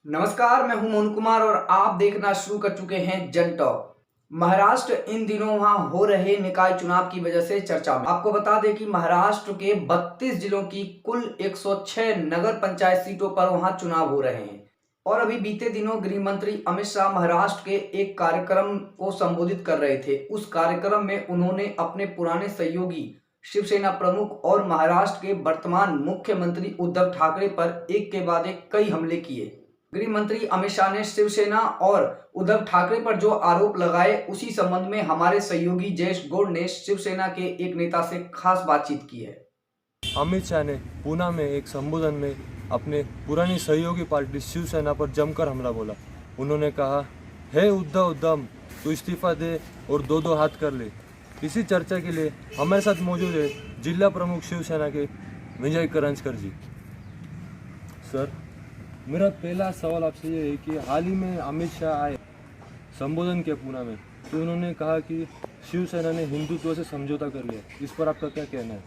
नमस्कार, मैं हूं मोहन कुमार और आप देखना शुरू कर चुके हैं जन टॉक। महाराष्ट्र इन दिनों वहां हो रहे निकाय चुनाव की वजह से चर्चा में। आपको बता दें कि महाराष्ट्र के 32 जिलों की कुल 106 नगर पंचायत सीटों पर वहां चुनाव हो रहे हैं। और अभी बीते दिनों गृह मंत्री अमित शाह महाराष्ट्र के एक कार्यक्रम को संबोधित कर रहे थे। उस कार्यक्रम में उन्होंने अपने पुराने सहयोगी शिवसेना प्रमुख और महाराष्ट्र के वर्तमान मुख्यमंत्री उद्धव ठाकरे पर एक के बाद एक कई हमले किए। गृह मंत्री अमित शाह ने शिवसेना और उद्धव ठाकरे पर जो आरोप लगाए, उसी संबंध में हमारे सहयोगी जयेश गौड़ ने शिवसेना के एक नेता से खास बातचीत की है। अमित शाह ने पूना में एक संबोधन में अपने पुरानी सहयोगी पार्टी शिवसेना पर जमकर हमला बोला। उन्होंने कहा, हे उद्धव, तू इस्तीफा दे और दो दो हाथ कर ले। इसी चर्चा के लिए हमारे साथ मौजूद है जिला प्रमुख शिवसेना के विजय करंजकर जी। सर, मेरा पहला सवाल आपसे ये है कि हाल ही में अमित शाह आए संबोधन किया पूना में, तो उन्होंने कहा कि शिवसेना ने हिंदुत्व से समझौता कर लिया। इस पर आपका क्या कहना है?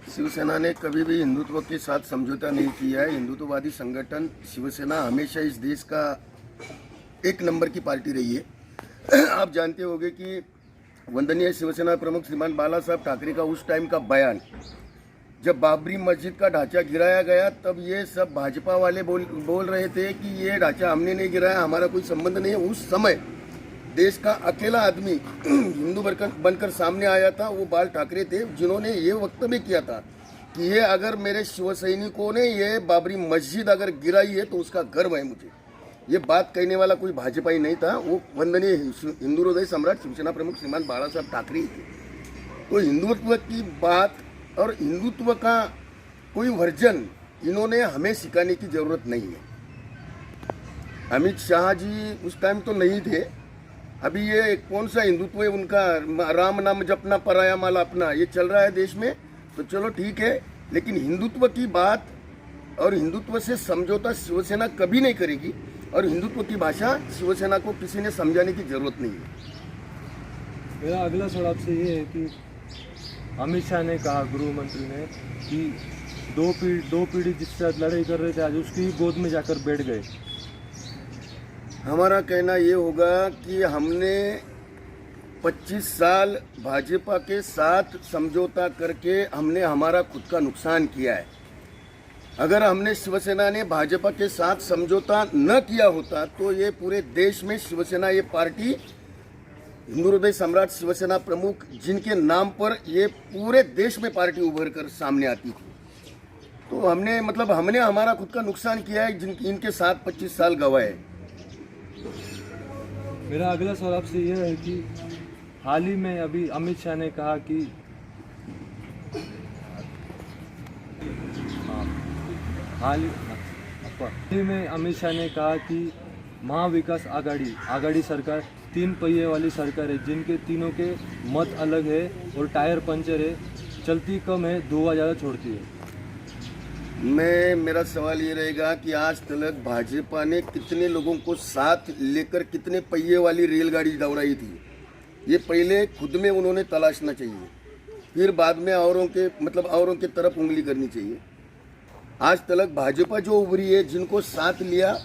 शिवसेना ने कभी भी हिंदुत्व के साथ समझौता नहीं किया है। हिंदुत्ववादी संगठन शिवसेना हमेशा इस देश का एक नंबर की पार्टी रही है। आप जानते होंगे कि वंदनीय शिवसेना प्रमुख श्रीमान बाला साहब ठाकरे का उस टाइम का बयान, जब बाबरी मस्जिद का ढांचा गिराया गया, तब ये सब भाजपा वाले बोल रहे थे कि ये ढांचा हमने नहीं गिराया, हमारा कोई संबंध नहीं है। उस समय देश का अकेला आदमी हिंदू बनकर सामने आया था, वो बाल ठाकरे थे, जिन्होंने ये वक्तव्य किया था कि ये अगर मेरे शिव सैनिकों ने ये बाबरी मस्जिद अगर गिराई है तो उसका गर्व है मुझे। ये बात कहने वाला कोई भाजपा ही नहीं था, वो वंदनीय हिंदू हृदय सम्राट शिवसेना प्रमुख श्रीमान बाला साहब ठाकरे थे। तो हिंदुत्व की बात और हिंदुत्व का कोई वर्जन इन्होंने हमें सिखाने की जरूरत नहीं है। अमित शाह जी उस टाइम तो नहीं थे। अभी ये कौन सा हिंदुत्व है उनका, राम नाम जपना पराया माल अपना, ये चल रहा है देश में, तो चलो ठीक है। लेकिन हिंदुत्व की बात और हिंदुत्व से समझौता शिवसेना कभी नहीं करेगी, और हिंदुत्व की भाषा शिवसेना को किसी ने समझाने की जरूरत नहीं है। मेरा अगला सवाल आपसे ये है कि अमित शाह ने कहा, गृह मंत्री ने, कि दो पीढ़ी जिसके साथ लड़ाई कर रहे थे आज उसकी गोद में जाकर बैठ गए। हमारा कहना ये होगा कि हमने 25 साल भाजपा के साथ समझौता करके हमने हमारा खुद का नुकसान किया है। अगर हमने शिवसेना ने भाजपा के साथ समझौता न किया होता तो ये पूरे देश में शिवसेना, ये पार्टी हिंदू हृदय सम्राट शिवसेना प्रमुख, जिनके नाम पर ये पूरे देश में पार्टी उभर कर सामने आती थी, तो हमने हमारा खुद का नुकसान किया है, इनके साथ 25 साल गवाए। मेरा अगला सवाल आपसे यह है कि हाल ही में अभी अमित शाह ने कहा कि हाल ही में अमित शाह ने कहा कि महाविकास आघाड़ी सरकार 3 पहिए वाली सरकार है, जिनके तीनों के मत अलग है और टायर पंचर है, चलती कम है, धुआं ज़्यादा छोड़ती है। मेरा सवाल ये रहेगा कि आज तक भाजपा ने कितने लोगों को साथ लेकर कितने पहिए वाली रेलगाड़ी दौड़ाई थी? ये पहले खुद में उन्होंने तलाशना चाहिए, फिर बाद में औरों के तरफ उंगली करनी चाहिए। आज तक भाजपा जो उभरी है, जिनको साथ लिया,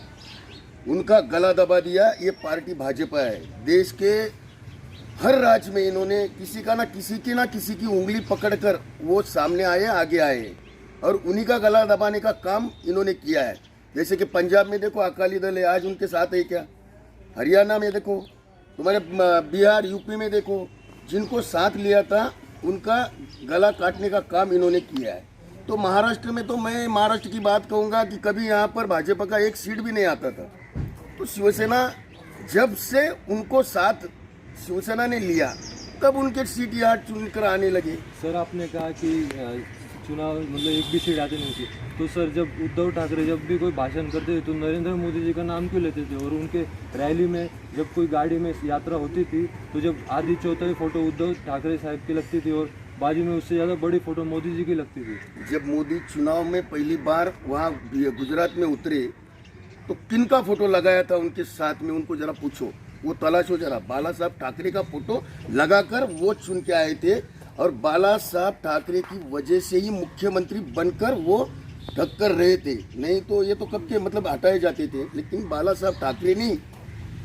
उनका गला दबा दिया, ये पार्टी भाजपा है। देश के हर राज्य में इन्होंने किसी की उंगली पकड़कर वो सामने आए, आगे आए, और उन्हीं का गला दबाने का काम इन्होंने किया है। जैसे कि पंजाब में देखो अकाली दल है, आज उनके साथ है क्या? हरियाणा में देखो, तुम्हारे बिहार यूपी में देखो, जिनको साथ लिया था उनका गला काटने का काम इन्होंने किया है। तो महाराष्ट्र में तो मैं महाराष्ट्र की बात कहूँगा कि कभी यहाँ पर भाजपा का एक सीट भी नहीं आता था। तो शिवसेना जब से उनको साथ शिवसेना ने लिया, तब उनके सीट यहाँ चुनकर आने लगे। सर, आपने कहा कि चुनाव एक भी सीट आती नहीं थी, तो सर जब उद्धव ठाकरे जब भी कोई भाषण करते थे तो नरेंद्र मोदी जी का नाम क्यों लेते थे? और उनके रैली में जब कोई गाड़ी में यात्रा होती थी तो जब आधी चौथाई फोटो उद्धव ठाकरे साहब की लगती थी और बाजू में उससे ज़्यादा बड़ी फोटो मोदी जी की लगती थी। जब मोदी चुनाव में पहली बार वहाँ गुजरात में उतरे तो किन का फोटो लगाया था उनके साथ में, उनको जरा पूछो, वो तलाशो जरा। बाला साहब ठाकरे का फोटो लगाकर वो चुन के आए थे, और बाला साहब ठाकरे की वजह से ही मुख्यमंत्री बनकर वो कर रहे थे, नहीं तो ये तो कब के मतलब हटाए जाते थे। लेकिन बाला साहब ठाकरे ने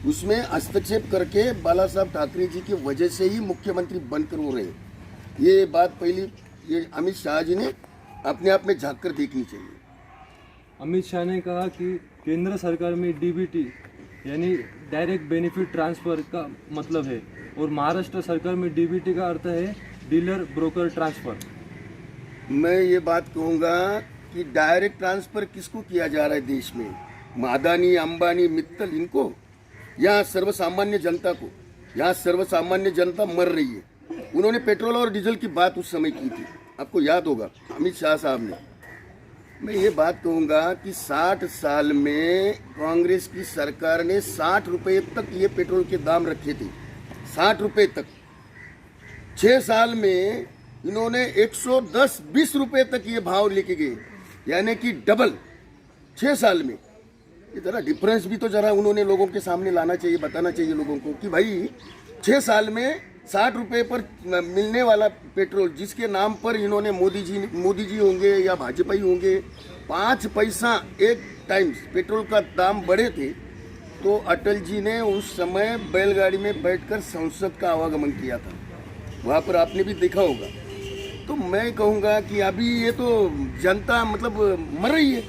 उसमें हस्तक्षेप करके बाला साहब ठाकरे जी की वजह से ही मुख्यमंत्री बनकर वो रहे। ये बात पहली ये अमित शाह जी ने अपने आप में झांक कर देखनी चाहिए। अमित शाह ने कहा कि केंद्र सरकार में डीबीटी यानी डायरेक्ट बेनिफिट ट्रांसफर का मतलब है और महाराष्ट्र सरकार में डीबीटी का अर्थ है डीलर ब्रोकर ट्रांसफर। मैं ये बात कहूँगा कि डायरेक्ट ट्रांसफर किसको किया जा रहा है देश में, अदानी अंबानी मित्तल इनको या सर्वसामान्य जनता को? यहाँ सर्वसामान्य जनता मर रही है। उन्होंने पेट्रोल और डीजल की बात उस समय की थी, आपको याद होगा अमित शाह साहब ने। मैं ये बात कहूँगा कि 60 साल में कांग्रेस की सरकार ने 60 रुपये तक ये पेट्रोल के दाम रखे थे, 60 रुपये तक। 6 साल में इन्होंने 110-20 रुपये तक ये भाव लेके गए, यानी कि डबल 6 साल में। ये जरा डिफरेंस भी तो जरा उन्होंने लोगों के सामने लाना चाहिए, बताना चाहिए लोगों को कि भाई 6 साल में 60 रुपये पर मिलने वाला पेट्रोल, जिसके नाम पर इन्होंने मोदी जी होंगे या भाजपा ही होंगे, 5 पैसा एक टाइम्स पेट्रोल का दाम बढ़े थे। तो अटल जी ने उस समय बैलगाड़ी में बैठकर संसद का आवागमन किया था, वहाँ पर आपने भी देखा होगा। तो मैं कहूँगा कि अभी ये तो जनता मतलब मर रही है।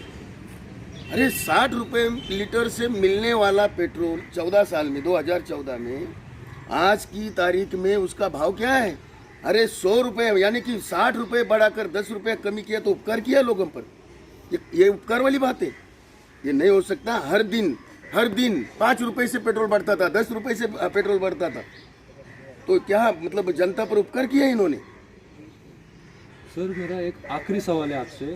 अरे 60 रुपये लीटर से मिलने वाला पेट्रोल 14 साल में 2014 में आज की तारीख में उसका भाव क्या है? अरे 100 रुपये, यानी कि 60 रुपये बढ़ाकर 10 रुपये कमी किया तो उपकार किया लोगों पर। ये उपकार वाली बात है, ये नहीं हो सकता। हर दिन 5 रुपये से पेट्रोल बढ़ता था, 10 रुपये से पेट्रोल बढ़ता था, तो क्या मतलब जनता पर उपकार किया इन्होंने? सर मेरा एक आखिरी सवाल है आपसे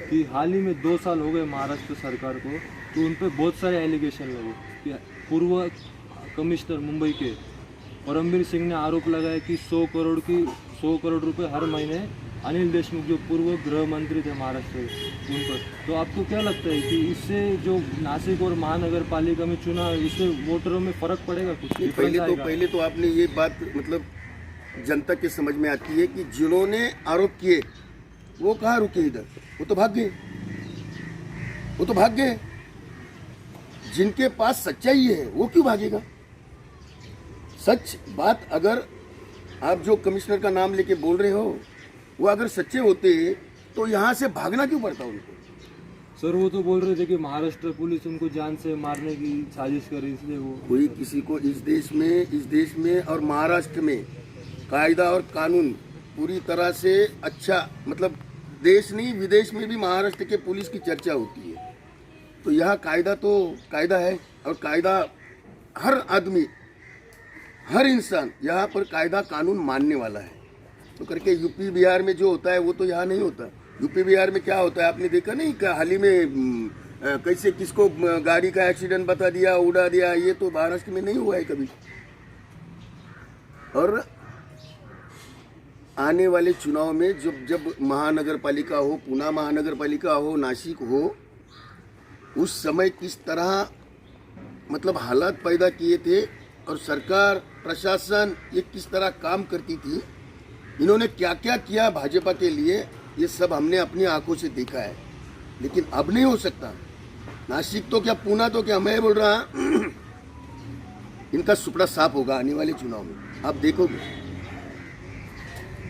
कि हाल ही में 2 साल हो गए महाराष्ट्र सरकार को, तो उन पर बहुत सारे एलिगेशन लगे कि पूर्व कमिश्नर मुंबई के परमवीर सिंह ने आरोप लगाया कि 100 करोड़ रुपए हर महीने अनिल देशमुख जो पूर्व गृह मंत्री थे महाराष्ट्र उन पर। तो आपको क्या लगता है कि इससे जो नासिक और महानगर पालिका में चुनाव, इससे वोटरों में फर्क पड़ेगा कुछ? पहले तो आपने ये बात मतलब जनता के समझ में आती है कि जिन्होंने आरोप किए वो कहाँ रुके, इधर वो तो भाग गए। जिनके पास सच्चाई है वो क्यों भागेगा? सच बात अगर आप जो कमिश्नर का नाम लेके बोल रहे हो वो अगर सच्चे होते तो यहाँ से भागना क्यों पड़ता उनको? सर वो तो बोल रहे थे कि महाराष्ट्र पुलिस उनको जान से मारने की साजिश कर रही, इसलिए वो कोई किसी को इस देश में और महाराष्ट्र में कायदा और कानून पूरी तरह से अच्छा, मतलब देश नहीं विदेश में भी महाराष्ट्र के पुलिस की चर्चा होती है। तो यहाँ कायदा तो कायदा है और कायदा हर आदमी हर इंसान यहाँ पर कायदा कानून मानने वाला है। तो करके यूपी बिहार में जो होता है वो तो यहाँ नहीं होता। यूपी बिहार में क्या होता है आपने देखा नहीं? क्या हाल ही में कैसे किसको गाड़ी का एक्सीडेंट बता दिया, उड़ा दिया, ये तो महाराष्ट्र में नहीं हुआ है कभी। और आने वाले चुनाव में जब महानगर पालिका हो, पुणे महानगर पालिका हो, नासिक हो, उस समय किस तरह मतलब हालात पैदा किए थे और सरकार प्रशासन ये किस तरह काम करती थी, इन्होंने क्या क्या किया भाजपा के लिए, ये सब हमने अपनी आंखों से देखा है। लेकिन अब नहीं हो सकता। नासिक तो क्या, पुणे तो क्या, मैं बोल रहा इनका सुपड़ा साफ होगा आने वाले चुनाव में, आप देखोगे।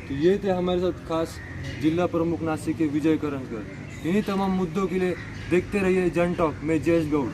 तो ये थे हमारे साथ खास जिला प्रमुख नासिक के विजय करंजकर। इन्हीं तमाम मुद्दों के लिए देखते रहिए जन टॉक में जयेश गौड़।